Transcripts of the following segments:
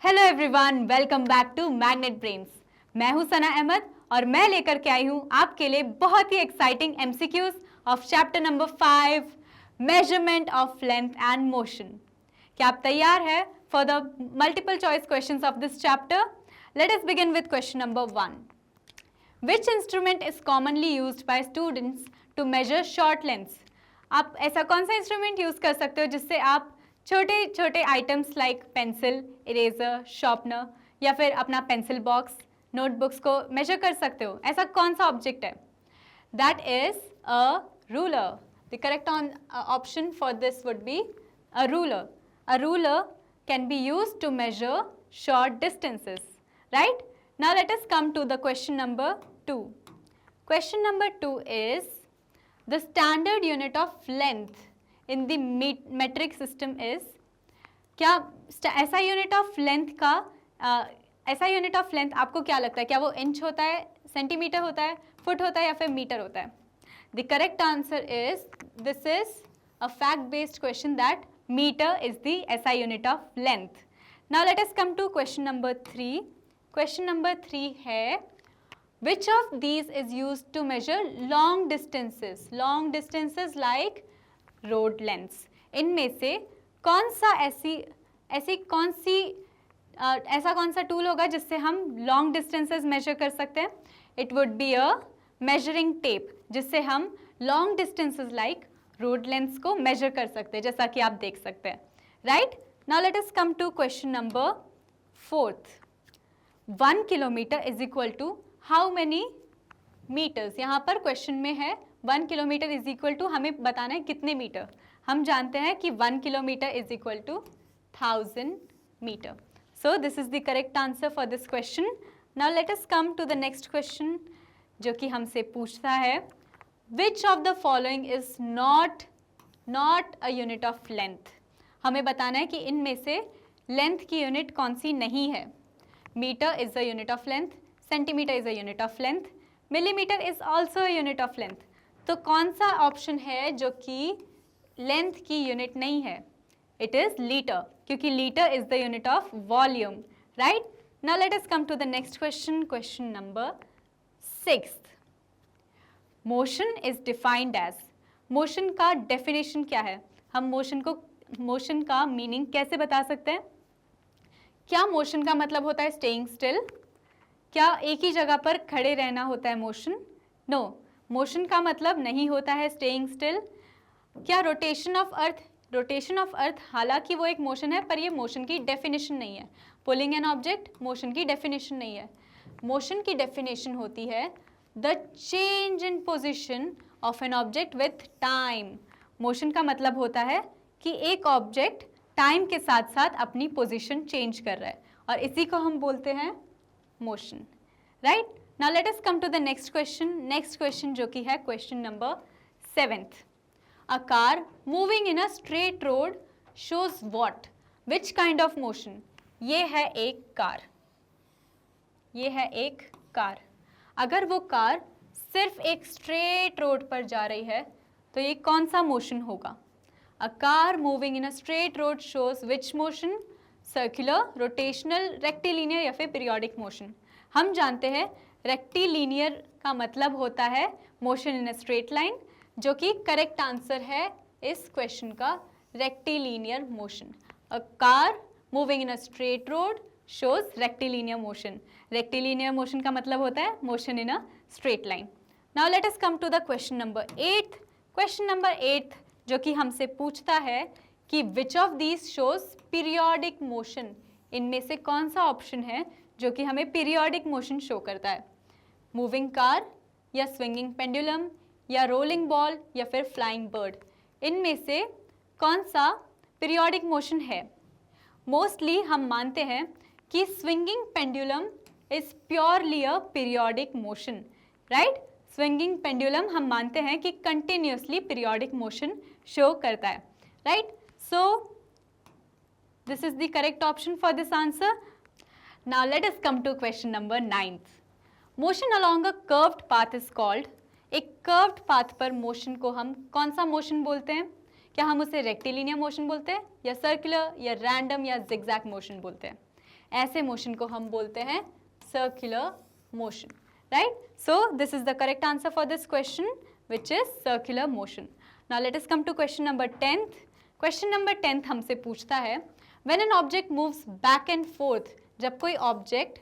Hello everyone, welcome back to Magnet Brains. मैं हूं सना अहमद और मैं लेकर के आई हूं आपके लिए बहुत ही exciting MCQs of chapter number 5 measurement of length and motion. क्या आप तैयार हैं for the multiple choice questions of this chapter? Let us begin with question number 1। Which instrument is commonly used by students to measure short lengths? आप ऐसा कौन सा instrument use कर सकते हो जिससे आप छोटे छोटे items like pencil, eraser, sharpener या फिर अपना पेंसिल बॉक्स, नोटबुक्स को मेजर कर सकते हो? ऐसा कौन सा ऑब्जेक्ट है? That is a ruler. The correct option for this would be a ruler. A ruler can be used to measure short distances, right? Now let us come to the question number 2. Question number 2 is the standard unit of length in the metric system is. क्या ऐसा unit of length का ऐसा unit of length आपको क्या लगता है? क्या वो इंच होता है, सेंटीमीटर होता है, फुट होता है या फिर मीटर होता है? The correct answer is this is a fact based question that meter is the SI unit of length. Now let us come to question number 3. Question number 3 है which of these is used to measure long distances? Long distances like road lengths. इनमें से कौन सा ऐसा कौन सा tool होगा जिससे हम लॉन्ग डिस्टेंसेस मेजर कर सकते हैं? It would be a measuring tape, जिससे हम long distances like road lengths को मेजर कर सकते हैं, जैसा कि आप देख सकते हैं, right? Now let us come to question number 4. 1 kilometre is equal to how many metres? यहाँ पर क्वेश्चन में है 1 किलोमीटर इज इक्वल टू, हमें बताना है कितने मीटर. हम जानते हैं कि 1 kilometre is equal to 1000 metre. So this is the correct answer for this question. Now let us come to the next question, जो कि हमसे पूछता है Which of the following is not a unit of length? हमें बताना है कि इनमें से लेंथ की यूनिट कौन सी नहीं है. Metre is a unit of length, centimetre is a unit of length, millimetre is also a unit of length. तो कौन सा ऑप्शन है जो कि लेंथ की यूनिट नहीं है? इट इज लीटर, क्योंकि litre is the unit of volume, right? Now let us come to the next question, question number 6. Motion is defined as. Motion का डेफिनेशन क्या है? हम मोशन का मीनिंग कैसे बता सकते हैं? क्या मोशन का मतलब होता है स्टेइंग स्टिल? क्या एक ही जगह पर खड़े रहना होता है मोशन? नो, मोशन का मतलब नहीं होता है स्टेइंग स्टिल. क्या रोटेशन ऑफ अर्थ हालांकि वो एक मोशन है, पर ये मोशन की डेफिनेशन नहीं है. पुलिंग एन ऑब्जेक्ट मोशन की डेफिनेशन नहीं है. मोशन की डेफिनेशन होती है the change in position of an object with time. Motion का मतलब होता है कि एक ऑब्जेक्ट टाइम के साथ साथ अपनी पोजिशन चेंज कर रहा है, और इसी को हम बोलते हैं motion, right? Now let us come to the next question, जो कि है question number 7. A car moving in a straight road shows what? Which kind of motion? ये है एक कार. अगर वो कार सिर्फ एक स्ट्रेट रोड पर जा रही है तो ये कौन सा मोशन होगा? अ car moving in a straight road shows which motion? Circular, rotational, rectilinear या फिर पीरियोडिक मोशन. हम जानते हैं रेक्टिलिनियर का मतलब होता है motion in a straight line, जो कि करेक्ट आंसर है इस क्वेश्चन का, rectilinear motion. A car moving in a straight road shows rectilinear motion. Rectilinear motion का मतलब होता है motion in a straight line. Now let us come to the question number 8. Question number 8 जो कि हमसे पूछता है कि which of these shows periodic motion? इनमें से कौन सा ऑप्शन है जो कि हमें periodic motion शो करता है? Moving car या swinging pendulum या rolling ball या फिर flying bird? इनमें से कौन सा periodic motion है? मोस्टली हम मानते हैं कि swinging pendulum is purely a periodic motion, right? Swinging pendulum हम मानते हैं कि कंटिन्यूसली पीरियोडिक मोशन शो करता है, right? So this is the correct option for this answer. Now let us come to question number 9. Motion along a curved path is called. एक curved path पर motion को हम कौन सा motion बोलते हैं? क्या हम उसे रेक्टिलिनियर मोशन बोलते हैं, या सर्कुलर, या रैंडम, या जिगजैग मोशन बोलते हैं? ऐसे मोशन को हम बोलते हैं circular motion, right? So this is the correct answer for this question which is circular motion. Now let us come to question number 10th. Question number 10th हमसे पूछता है when an object moves back and forth, जब कोई object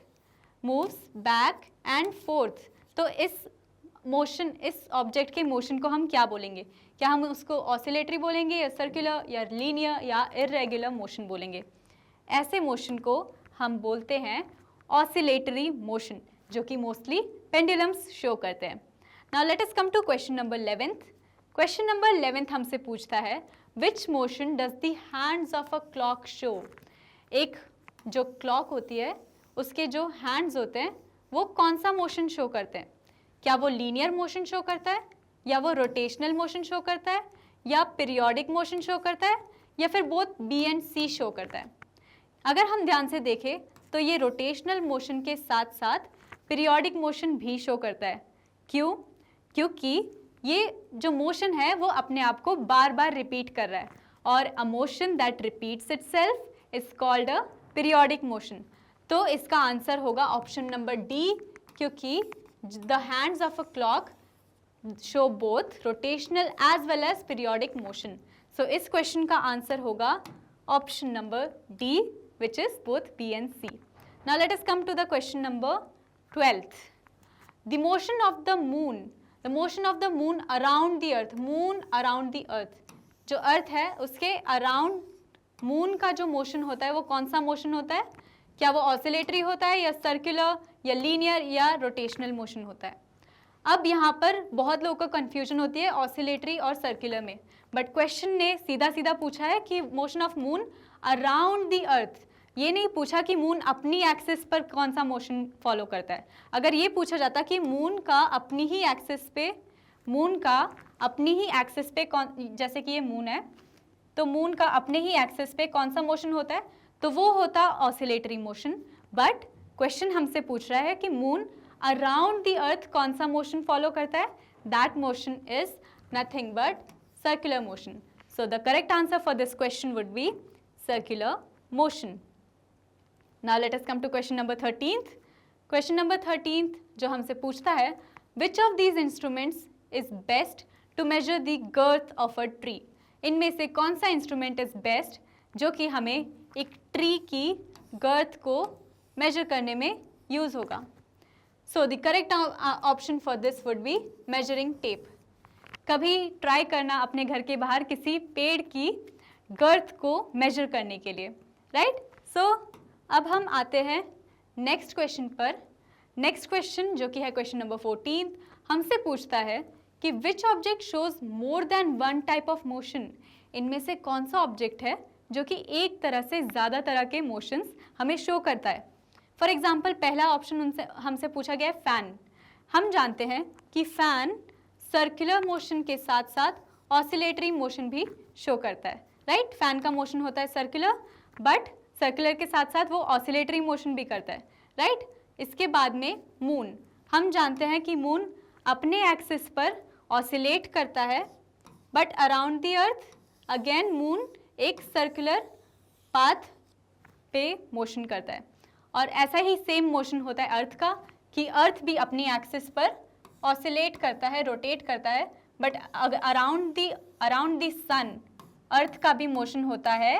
moves back and forth, तो इस motion, इस object के motion को हम क्या बोलेंगे? क्या हम उसको ऑसिलेटरी बोलेंगे या सर्कुलर या लीनियर या इर्रेगुलर मोशन बोलेंगे? ऐसे मोशन को हम बोलते हैं ऑसिलेटरी मोशन, जो कि मोस्टली पेंडुलम्स शो करते हैं. Now let us come to question number 11th. Question number 11th हमसे पूछता है which motion does the hands of a clock show? एक जो क्लॉक होती है उसके जो हैंड्स होते हैं वो कौन सा मोशन शो करते हैं? क्या वो लीनियर मोशन शो करता है, या वो रोटेशनल मोशन शो करता है, या पीरियोडिक मोशन शो करता है, या फिर both B and C show करता है? अगर हम ध्यान से देखें तो ये रोटेशनल मोशन के साथ साथ पीरियोडिक मोशन भी शो करता है. क्यों? क्योंकि ये जो मोशन है वो अपने आप को बार बार रिपीट कर रहा है, और a motion that repeats itself is called a periodic motion. तो इसका आंसर होगा ऑप्शन नंबर डी, क्योंकि the hands of a clock show both rotational as well as periodic motion. So इस क्वेश्चन का आंसर होगा option number D, which is both B and C. Now let us come to the question number 12th. The motion of the moon around the earth, moon around the earth, जो अर्थ है उसके around moon का जो motion होता है वो कौन सा मोशन होता है? क्या वो ऑसिलेटरी होता है, या सर्कुलर, या लीनियर, या रोटेशनल मोशन होता है? अब यहाँ पर बहुत लोगों को कन्फ्यूजन होती है ऑसिलेटरी और सर्कुलर में, बट क्वेश्चन ने सीधा सीधा पूछा है कि motion of moon around the earth. ये नहीं पूछा कि मून अपनी एक्सिस पर कौन सा मोशन फॉलो करता है. अगर ये पूछा जाता कि मून का अपनी ही एक्सिस पे कौन, जैसे कि ये मून है तो मून का अपने ही एक्सिस पे कौन सा मोशन होता है, तो वो होता ऑसिलेटरी मोशन. बट क्वेश्चन हमसे पूछ रहा है कि मून अराउंड द अर्थ कौन सा मोशन फॉलो करता है. That motion is nothing but circular motion. So the correct answer for this question would be circular motion. Now let us come to question number 13th. Question number 13th जो हमसे पूछता है which of these instruments is best to measure the girth of a tree? इनमें से कौन सा instrument is best जो कि हमें एक ट्री की गर्थ को मेजर करने में यूज होगा? सो the correct option for this would B measuring tape. कभी ट्राई करना अपने घर के बाहर किसी पेड़ की गर्थ को मेजर करने के लिए, राइट? सो अब हम आते हैं नेक्स्ट क्वेश्चन पर. नेक्स्ट क्वेश्चन जो कि है क्वेश्चन नंबर 14 हमसे पूछता है कि which object shows more than one type of motion? इनमें से कौन सा ऑब्जेक्ट है जो कि एक तरह से ज़्यादा तरह के मोशंस हमें शो करता है? फॉर एग्जाम्पल पहला ऑप्शन हमसे पूछा गया है फैन. हम जानते हैं कि फैन सर्कुलर मोशन के साथ साथ ऑसिलेटरी मोशन भी शो करता है, राइट? फैन का मोशन होता है सर्कुलर, बट सर्कुलर के साथ साथ वो ऑसिलेटरी मोशन भी करता है, राइट? इसके बाद में मून. हम जानते हैं कि मून अपने एक्सिस पर ऑसिलेट करता है, but around the earth again moon एक सर्कुलर पाथ पे मोशन करता है. और ऐसा ही सेम मोशन होता है अर्थ का, कि अर्थ भी अपनी एक्सिस पर ऑसिलेट करता है, रोटेट करता है, but around the sun earth का भी मोशन होता है.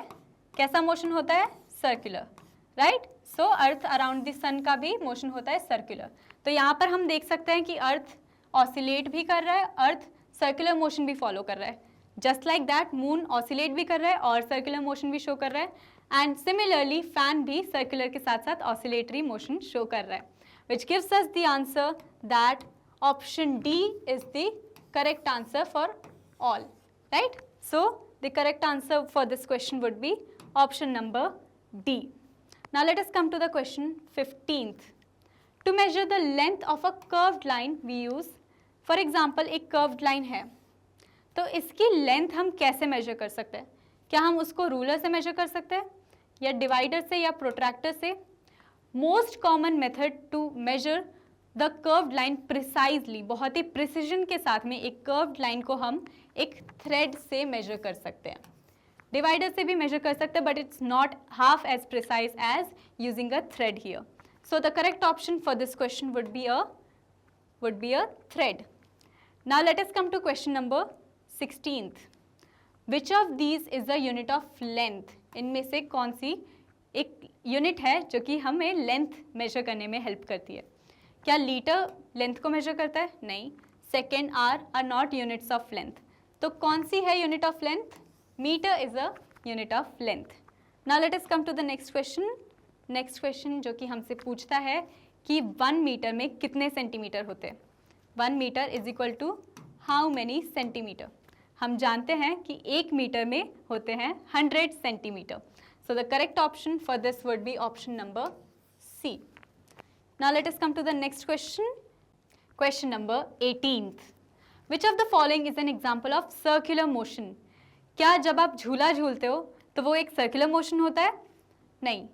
कैसा मोशन होता है? Circular, right? So earth around the sun का भी मोशन होता है सर्कुलर. तो यहाँ पर हम देख सकते हैं कि अर्थ ऑसिलेट भी कर रहा है, अर्थ सर्कुलर मोशन भी फॉलो कर रहा है. Just like that moon oscillate भी कर रहा है और सर्कुलर मोशन भी शो कर रहा है. एंड सिमिलरली फैन भी सर्कुलर के साथ साथ ऑसिलेटरी मोशन शो कर रहा है, which gives us the answer that option D is the correct answer for all, right? So the correct answer for this question would be option number D. Now let us come to the question 15th. To measure the length of a curved line we use, for example एक curved line है, तो इसकी length हम कैसे measure कर सकते हैं? क्या हम उसको ruler से measure कर सकते हैं, या divider से, या protractor से? Most common method to measure the curved line precisely, बहुत ही प्रिसीजन के साथ में एक कर्व्ड लाइन को हम एक थ्रेड से मेजर कर सकते हैं. डिवाइडर से भी मेजर कर सकते हैं, but it's not half as precise as using a thread here. So the correct option for this question would be a thread. Now let us come to question number 16th. Which of these is the unit of length? इनमें से कौन सी एक unit है जो कि हमें length major करने में हेल्प करती है? क्या लीटर लेंथ को मेजर करता है? नहीं. Second are not units of length. तो कौन सी है unit of length? Metre is a unit of length. Now let us come to the next question. Next question जो कि हमसे पूछता है कि 1 मीटर में कितने सेंटीमीटर होते हैं? 1 metre is equal to how many centimetre? हम जानते हैं कि 1 मीटर में होते हैं 100 centimetre. So the correct option for this would be option number C. Now let us come to the next question. Question number 18th. Which of the following is an example of circular motion? क्या जब आप झूला झूलते हो तो वो एक circular motion होता है? नहीं.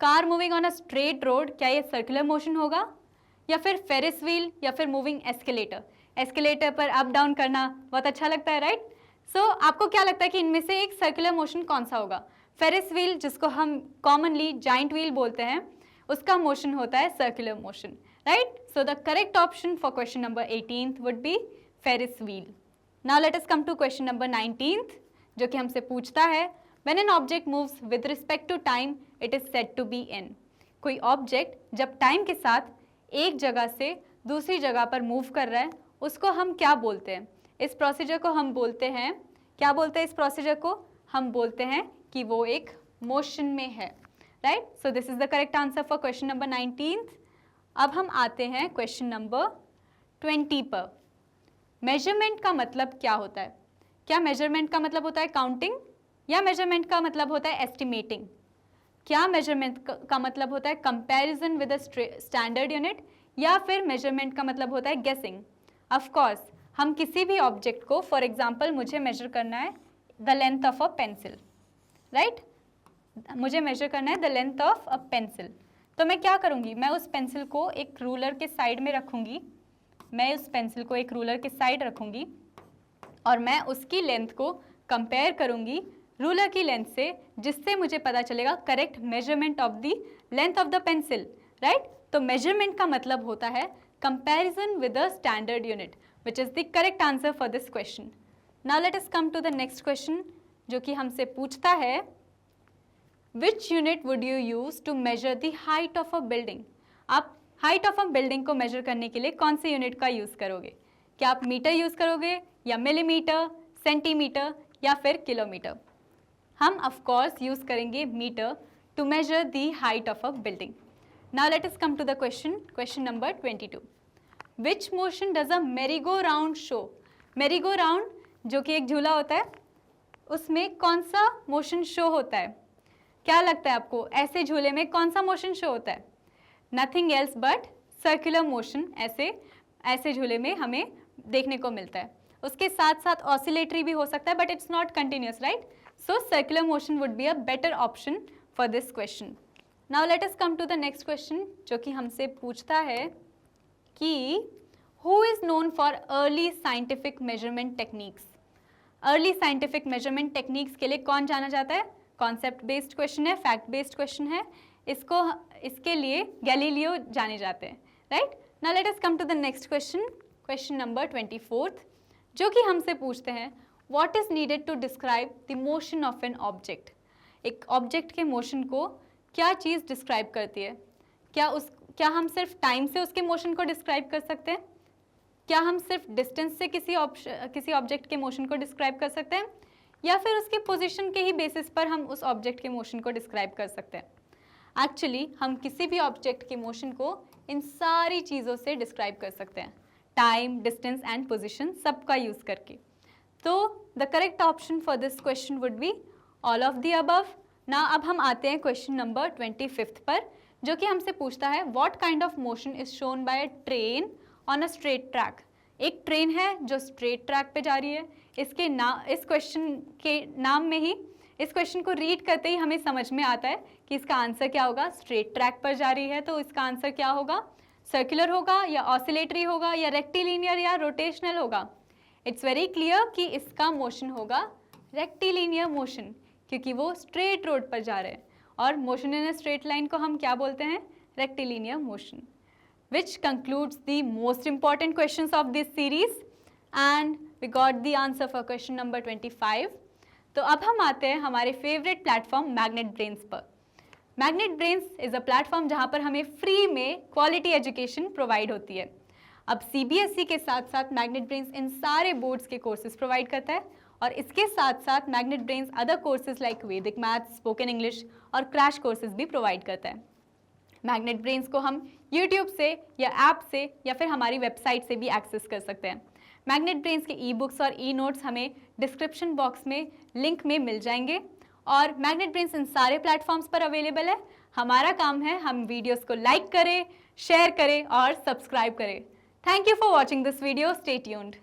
Car moving on a straight road, क्या ये सर्कुलर मोशन होगा? या फिर फेरिस व्हील या फिर मूविंग एस्केलेटर? एस्केलेटर पर अप डाउन करना बहुत अच्छा लगता है, राइट? सो आपको क्या लगता है कि इनमें से एक सर्कुलर मोशन कौन सा होगा? फेरिस व्हील, जिसको हम कॉमनली जाइंट व्हील बोलते हैं, उसका मोशन होता है circular motion, right? So the correct option for question number 18th would be Ferris wheel. Now let us come to question number 19th, जो कि हमसे पूछता है When an object moves with respect to time, it is said to be in. कोई object जब time के साथ एक जगह से दूसरी जगह पर मूव कर रहा है, उसको हम क्या बोलते हैं? इस प्रोसीजर को हम बोलते हैं, क्या बोलते हैं इस प्रोसीजर को? हम बोलते हैं कि वो एक मोशन में है, right? So this is the correct answer for question number 19th. अब हम आते हैं क्वेश्चन नंबर 20 पर. मेजरमेंट का मतलब क्या होता है? क्या मेजरमेंट का मतलब होता है काउंटिंग, या मेजरमेंट का मतलब होता है एस्टिमेटिंग? क्या मेजरमेंट का मतलब होता है comparison with a standard unit, या फिर मेजरमेंट का मतलब होता है गेसिंग? ऑफ कोर्स हम किसी भी ऑब्जेक्ट को, फॉर एग्जांपल मुझे मेजर करना है the length of a pencil, right? मुझे मेजर करना है the length of a pencil, तो मैं क्या करूँगी? मैं उस पेंसिल को एक रूलर के साइड में रखूँगी. मैं उस पेंसिल को एक रूलर के साइड रखूँगी और मैं उसकी लेंथ को कंपेयर करूँगी रूलर की लेंथ से, जिससे मुझे पता चलेगा correct measurement of the length of the pencil, right? तो मेजरमेंट का मतलब होता है comparison with a standard unit, which is the correct answer for this question. Now let us come to the next question, जो कि हमसे पूछता है which unit would you use to measure the height of a building? आप height of a building को measure करने के लिए कौन से यूनिट का यूज करोगे? क्या आप मीटर यूज करोगे, या मिलीमीटर, सेंटीमीटर, या फिर किलोमीटर? हम ऑफ कोर्स यूज करेंगे metre to measure the height of a building. Now let us come to the question number 22. Which motion does a merry go round show? Merry go round जो कि एक झूला होता है, उसमें कौन सा मोशन शो होता है? क्या लगता है आपको, ऐसे झूले में कौन सा मोशन शो होता है? Nothing else but circular motion ऐसे झूले में हमें देखने को मिलता है. उसके साथ साथ ऑसिलेटरी भी हो सकता है, but it's not continuous, right? So circular motion would be a better option for this question. Now let us come to the next question, जो कि हमसे पूछता है कि who is known for early scientific measurement techniques? Early scientific measurement techniques के लिए कौन जाना जाता है? Concept based question है, fact based question है. इसके लिए गैलीलियो जाने जाते हैं, right? Now let us come to the next question, question number 24th, जो कि हमसे पूछते हैं What is needed to describe the motion of an object? एक ऑब्जेक्ट के मोशन को क्या चीज़ डिस्क्राइब करती है? क्या हम सिर्फ टाइम से उसके मोशन को डिस्क्राइब कर सकते हैं? क्या हम सिर्फ डिस्टेंस से किसी ऑब्जेक्ट के मोशन को डिस्क्राइब कर सकते हैं, या फिर उसके पोजीशन के ही बेसिस पर हम उस ऑब्जेक्ट के मोशन को डिस्क्राइब कर सकते हैं? एक्चुअली हम किसी भी ऑब्जेक्ट के मोशन को इन सारी चीज़ों से डिस्क्राइब कर सकते हैं, टाइम, डिस्टेंस एंड पोजिशन सबका यूज़ करके. तो the correct option for this question would be all of the above. ना अब हम आते हैं क्वेश्चन नंबर 25 पर, जो कि हमसे पूछता है what kind of motion is shown by a train on a straight track? एक ट्रेन है जो स्ट्रेट ट्रैक पे जा रही है. इस क्वेश्चन के नाम में ही, इस क्वेश्चन को रीड करते ही हमें समझ में आता है कि इसका आंसर क्या होगा. स्ट्रेट ट्रैक पर जा रही है तो इसका आंसर क्या होगा? सर्कुलर होगा, या ऑसिलेटरी होगा, या रेक्टिलिनियर, या रोटेशनल होगा? इट्स वेरी क्लियर कि इसका मोशन होगा रेक्टिलिनियर मोशन, क्योंकि वो स्ट्रेट रोड पर जा रहे हैं, और motion in a straight line को हम क्या बोलते हैं? Rectilinear motion. Which concludes the most important questions of this series, and we got the answer for question number 25. तो अब हम आते हैं हमारे फेवरेट प्लेटफॉर्म मैग्नेट ब्रेन्स पर। Magnet brains is a platform जहाँ पर हमें फ्री में क्वालिटी एजुकेशन प्रोवाइड होती है। अब CBSE के साथ साथ मैग्नेट ब्रेन्स इन सारे बोर्ड्स के कोर्सेज प्रोवाइड करता है, और इसके साथ साथ magnet brains other courses like वैदिक मैथ्स, स्पोकन इंग्लिश और क्रैश कोर्सेज भी प्रोवाइड करता है। मैग्नेट ब्रेन्स को हम YouTube से या ऐप से या फिर हमारी वेबसाइट से भी एक्सेस कर सकते हैं। मैग्नेट ब्रेन्स के ई बुक्स और ई नोट्स हमें डिस्क्रिप्शन बॉक्स में लिंक में मिल जाएंगे, और मैग्नेट ब्रेन्स इन सारे प्लेटफॉर्म्स पर अवेलेबल है। हमारा काम है हम वीडियोस को लाइक करें, शेयर करें और सब्सक्राइब करें। Thank you for watching this video. Stay tuned.